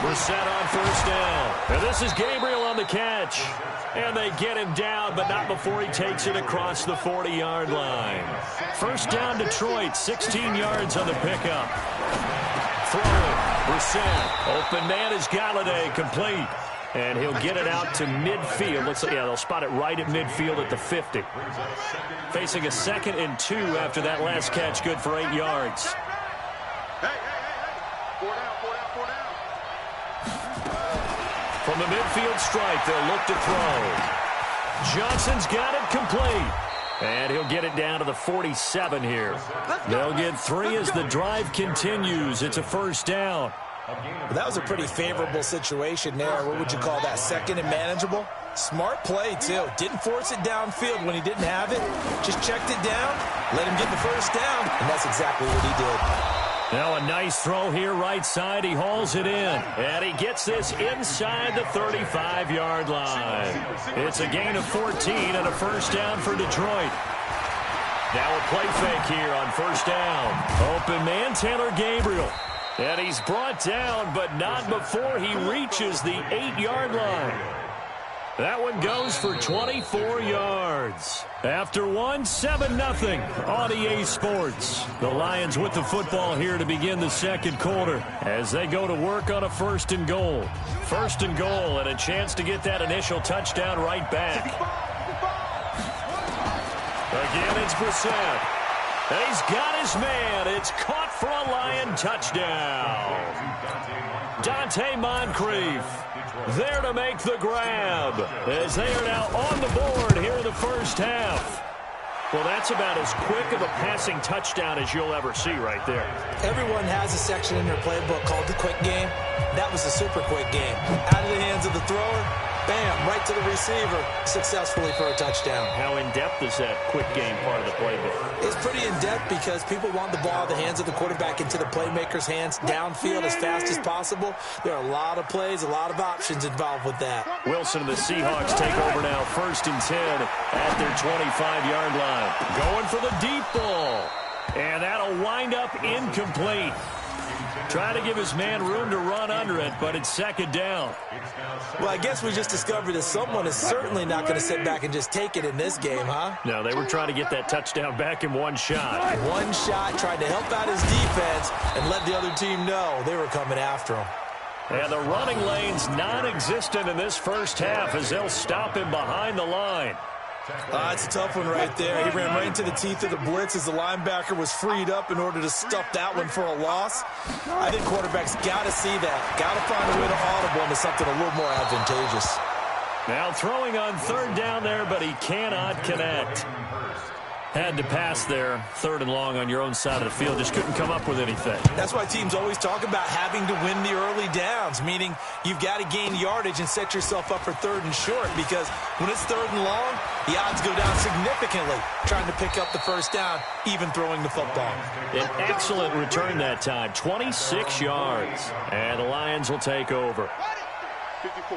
Brissett on first down. And this is Gabriel on the catch. And they get him down, but not before he takes it across the 40-yard line. First down, Detroit, 16 yards on the pickup. Throwing, Brissett. Open man is Galladay, complete. And he'll get it out to midfield. Looks like, yeah, they'll spot it right at midfield at the 50. Facing a 2nd and 2 after that last catch, good for 8 yards. From the midfield stripe, they'll look to throw. Johnson's got it complete. And he'll get it down to the 47 here. They'll get 3 as the drive continues. It's a first down. Well, that was a pretty favorable situation there. What would you call that? 2nd and manageable? Smart play, too. Didn't force it downfield when he didn't have it. Just checked it down, let him get the first down, and that's exactly what he did. Now a nice throw here right side. He hauls it in. And he gets this inside the 35-yard line. It's a gain of 14 and a first down for Detroit. Now a play fake here on first down. Open man, Taylor Gabriel. And he's brought down, but not before he reaches the 8-yard line. That one goes for 24 yards. After 7-0 on EA Sports. The Lions with the football here to begin the second quarter as they go to work on a 1st and goal. 1st and goal and a chance to get that initial touchdown right back. Again, it's Brissett. And he's got his man. It's caught for a Lion touchdown. Dante Moncrief there to make the grab as they are now on the board here in the first half. Well, that's about as quick of a passing touchdown as you'll ever see right there. Everyone has a section in their playbook called the quick game. That was a super quick game. Out of the hands of the thrower, bam, right to the receiver, successfully for a touchdown. How in-depth is that quick game part of the playbook? It's pretty in-depth because people want the ball out of the hands of the quarterback into the playmaker's hands downfield as fast as possible. There are a lot of plays, a lot of options involved with that. Wilson and the Seahawks take over now, 1st and 10 at their 25-yard line. Going for the deep ball. And that'll wind up incomplete. Trying to give his man room to run under it, but it's 2nd down. Well, I guess we just discovered that someone is certainly not going to sit back and just take it in this game, huh? No, they were trying to get that touchdown back in one shot. One shot, tried to help out his defense and let the other team know they were coming after him. And the running lane's non-existent in this first half as they'll stop him behind the line. It's a tough one right there. He ran right into the teeth of the blitz as the linebacker was freed up in order to stuff that one for a loss. I think quarterbacks got to see that. Got to find a way to audible into something a little more advantageous. Now throwing on 3rd down there, but he cannot connect. Had to pass there, 3rd and long on your own side of the field. Just couldn't come up with anything. That's why teams always talk about having to win the early downs, meaning you've got to gain yardage and set yourself up for 3rd and short, because when it's 3rd and long, the odds go down significantly trying to pick up the first down, even throwing the football. An excellent return that time, 26 yards. And the Lions will take over.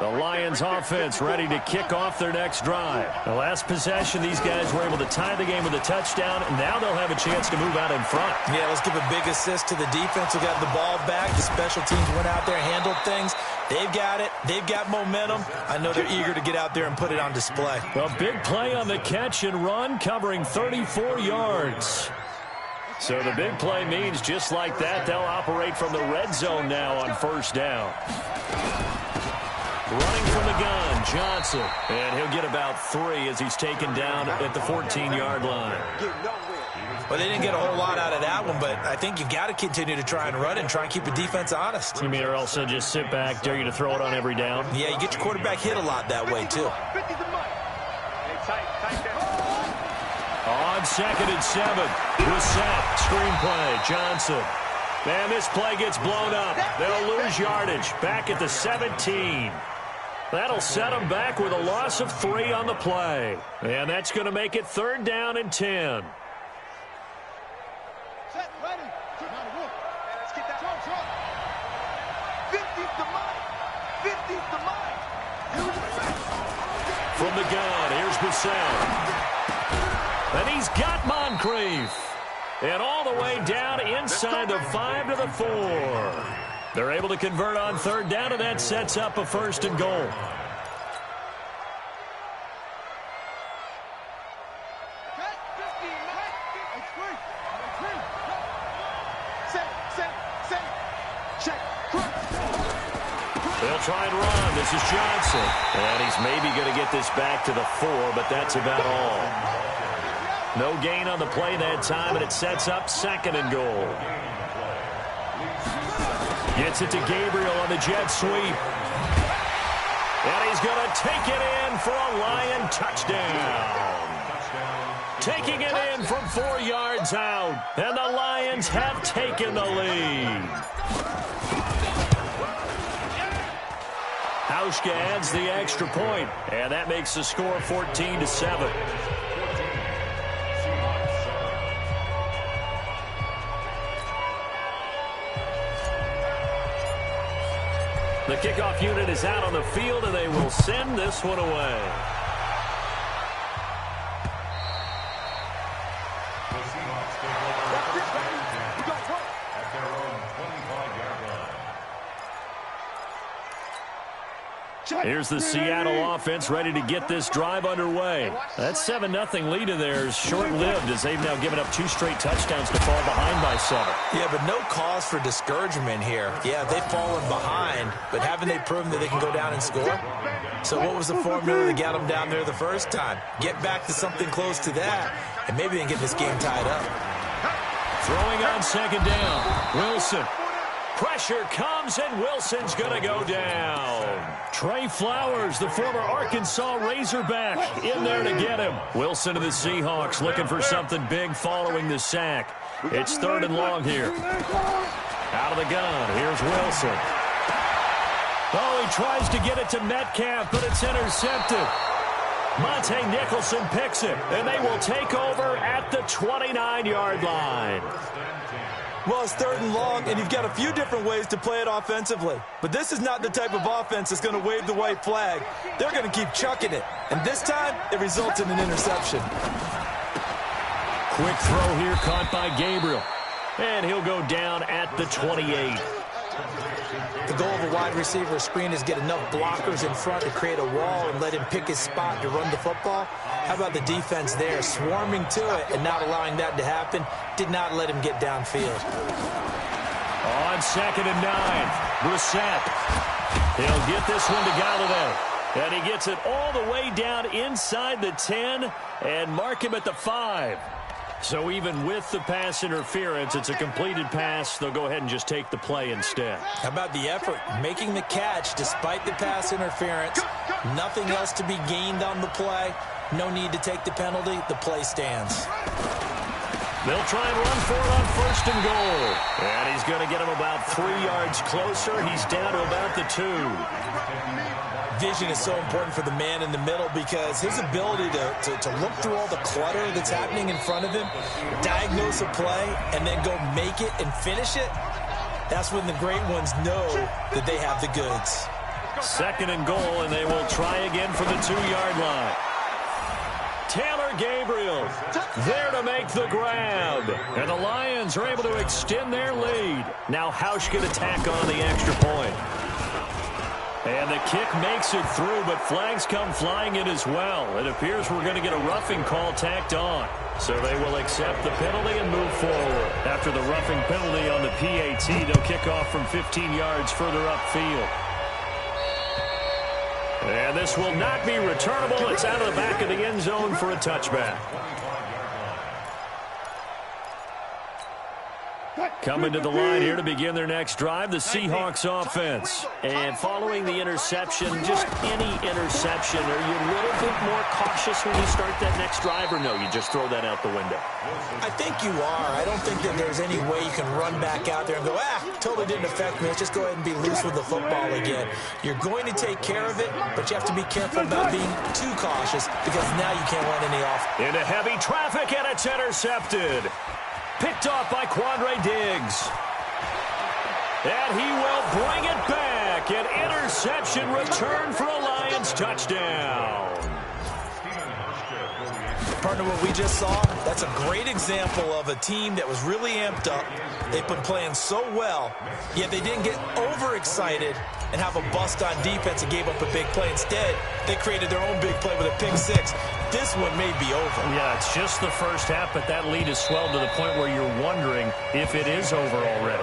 The Lions offense ready to kick off their next drive. The last possession, these guys were able to tie the game with a touchdown, and now they'll have a chance to move out in front. Yeah, let's give a big assist to the defense who got the ball back. The special teams went out there, handled things. They've got it. They've got momentum. I know they're eager to get out there and put it on display. A big play on the catch and run, covering 34 yards. So the big play means just like that, they'll operate from the red zone now on first down. Running from the gun, Johnson. And he'll get about 3 as he's taken down at the 14-yard line. Well, they didn't get a whole lot out of that one, but I think you've got to continue to try and run and try and keep the defense honest. You mean or also just sit back, dare you to throw it on every down? Yeah, you get your quarterback hit a lot that way, too. On 2nd and 7, Brissett, screenplay, Johnson. Man, this play gets blown up. They'll lose yardage back at the 17. That'll set them back with a loss of 3 on the play. And that's going to make it 3rd down and 10. From the gun, here's Brissett. And he's got Moncrief. And all the way down inside the 5 to the 4. They're able to convert on third down, and that sets up a 1st and goal. They'll try and run. This is Johnson. And he's maybe going to get this back to the 4, but that's about all. No gain on the play that time, and it sets up 2nd and goal. Gets it to Gabriel on the jet sweep. And he's going to take it in for a Lion touchdown. Taking it in from 4 yards out. And the Lions have taken the lead. Hauschka adds the extra point, and that makes the score 14-7. The kickoff unit is out on the field, and they will send this one away. Here's the Seattle offense ready to get this drive underway. That 7-0 lead in there is short-lived as they've now given up 2 straight touchdowns to fall behind by 7. Yeah, but no cause for discouragement here. Yeah, they've fallen behind, but haven't they proven that they can go down and score? So what was the formula that got them down there the first time? Get back to something close to that, and maybe they can get this game tied up. Throwing on 2nd down. Wilson. Pressure comes, and Wilson's going to go down. Trey Flowers, the former Arkansas Razorback, in there to get him. Wilson to the Seahawks looking for something big following the sack. It's 3rd and long here. Out of the gun, here's Wilson. Oh, he tries to get it to Metcalf, but it's intercepted. Monte Nicholson picks it, and they will take over at the 29-yard line. Well, it's 3rd and long, and you've got a few different ways to play it offensively. But this is not the type of offense that's going to wave the white flag. They're going to keep chucking it. And this time, it results in an interception. Quick throw here caught by Gabriel. And he'll go down at the 28. The goal of a wide receiver screen is get enough blockers in front to create a wall and let him pick his spot to run the football. How about the defense there, swarming to it and not allowing that to happen? Did not let him get downfield. On 2nd and 9, Brissett. He'll get this one to Galladay. And he gets it all the way down inside the 10 and mark him at the 5. So even with the pass interference, it's a completed pass. They'll go ahead and just take the play instead. How about the effort? Making the catch despite the pass interference. Nothing else to be gained on the play. No need to take the penalty. The play stands. They'll try and run for it on 1st and goal. And he's going to get him about 3 yards closer. He's down to about the 2. Vision is so important for the man in the middle because his ability to look through all the clutter that's happening in front of him, diagnose a play, and then go make it and finish it, that's when the great ones know that they have the goods. 2nd and goal, and they will try again from the 2-yard line. Taylor Gabriel there to make the grab. And the Lions are able to extend their lead. Now Hauschka to tack on the extra point. And the kick makes it through, but flags come flying in as well. It appears we're going to get a roughing call tacked on. So they will accept the penalty and move forward. After the roughing penalty on the PAT, they'll kick off from 15 yards further upfield. And this will not be returnable. It's out of the back of the end zone for a touchback. Coming to the line here to begin their next drive, the Seahawks offense. And following the interception, just any interception, are you a little bit more cautious when you start that next drive, or no, you just throw that out the window? I think you are. I don't think that there's any way you can run back out there and go, totally didn't affect me. Let's just go ahead and be loose with the football again. You're going to take care of it, but you have to be careful about being too cautious because now you can't run any off. Into heavy traffic, and it's intercepted. Picked off by Quandre Diggs. And he will bring it back. An interception return for a Lions touchdown. Partner, what we just saw, that's a great example of a team that was really amped up. They've been playing so well, yet they didn't get overexcited and have a bust on defense and gave up a big play. Instead, they created their own big play with a pick six. This one may be over. Yeah, it's just the first half, but that lead has swelled to the point where you're wondering if it is over already.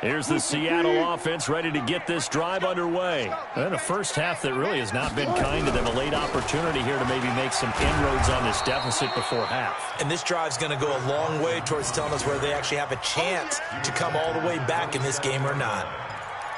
Here's the Seattle offense ready to get this drive underway. And a first half that really has not been kind to them. A late opportunity here to maybe make some inroads on this deficit before half. And this drive's going to go a long way towards telling us whether they actually have a chance to come all the way back in this game or not.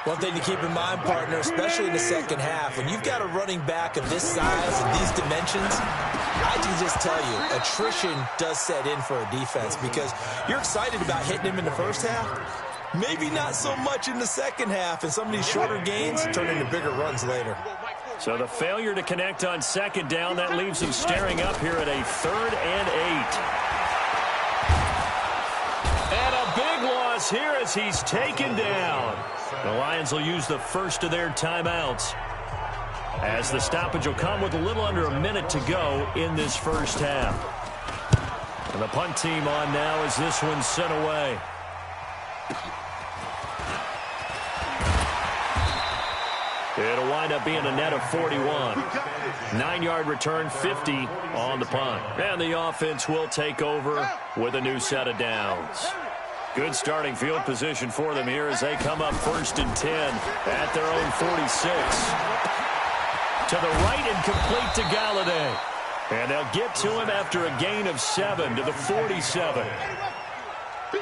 One thing to keep in mind, partner, especially in the second half, when you've got a running back of this size and these dimensions, I can just tell you, attrition does set in for a defense because you're excited about hitting him in the first half. Maybe not so much in the second half, and some of these shorter gains turn into bigger runs later. So the failure to connect on second down, that leaves them staring up here at a 3rd and 8. And a big loss here as he's taken down. The Lions will use the first of their timeouts, as the stoppage will come with a little under a minute to go in this first half. And the punt team on now as this one's sent away. It'll wind up being a net of 41. 9-yard return, 50 on the punt. And the offense will take over with a new set of downs. Good starting field position for them here as they come up 1st and 10 at their own 46. To the right and complete to Galladay. And they'll get to him after a gain of 7 to the 47.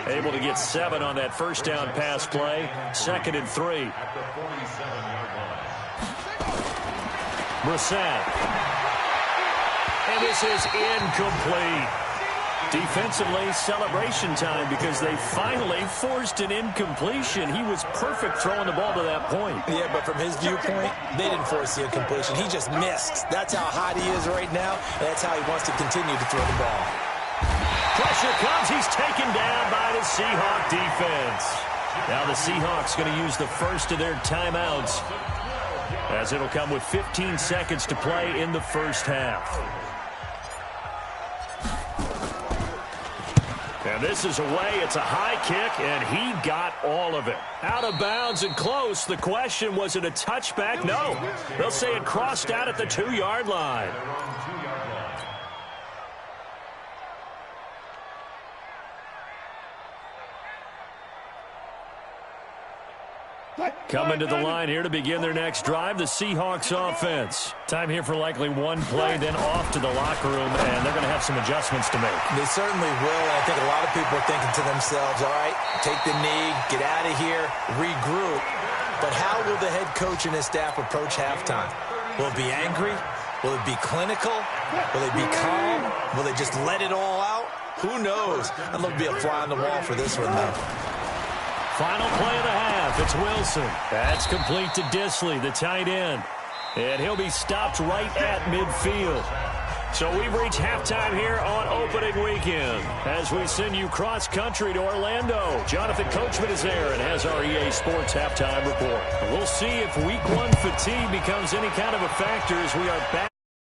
Able to get 7 on that first down pass play. 2nd and 3. Brissett. And this is incomplete. Defensively, celebration time because they finally forced an incompletion. He was perfect throwing the ball to that point. Yeah, but from his viewpoint, they didn't force the incompletion. He just missed. That's how hot he is right now, and that's how he wants to continue to throw the ball. Pressure comes. He's taken down by the Seahawk defense. Now the Seahawks going to use the first of their timeouts, as it'll come with 15 seconds to play in the first half. And this is away. It's a high kick, and he got all of it. Out of bounds and close. The question, was it a touchback? No. They'll say it crossed out at the 2-yard line. Coming to the line here to begin their next drive, the Seahawks offense. Time here for likely one play, then off to the locker room, and they're going to have some adjustments to make. They certainly will, and I think a lot of people are thinking to themselves, all right, take the knee, get out of here, regroup. But how will the head coach and his staff approach halftime? Will it be angry? Will it be clinical? Will it be calm? Will they just let it all out? Who knows? I'd love to be a fly on the wall for this one, though. Final play of the half. It's Wilson. That's complete to Disley, the tight end. And he'll be stopped right at midfield. So we've reached halftime here on opening weekend as we send you cross-country to Orlando. Jonathan Coachman is there and has our EA Sports halftime report. We'll see if Week 1 fatigue becomes any kind of a factor as we are back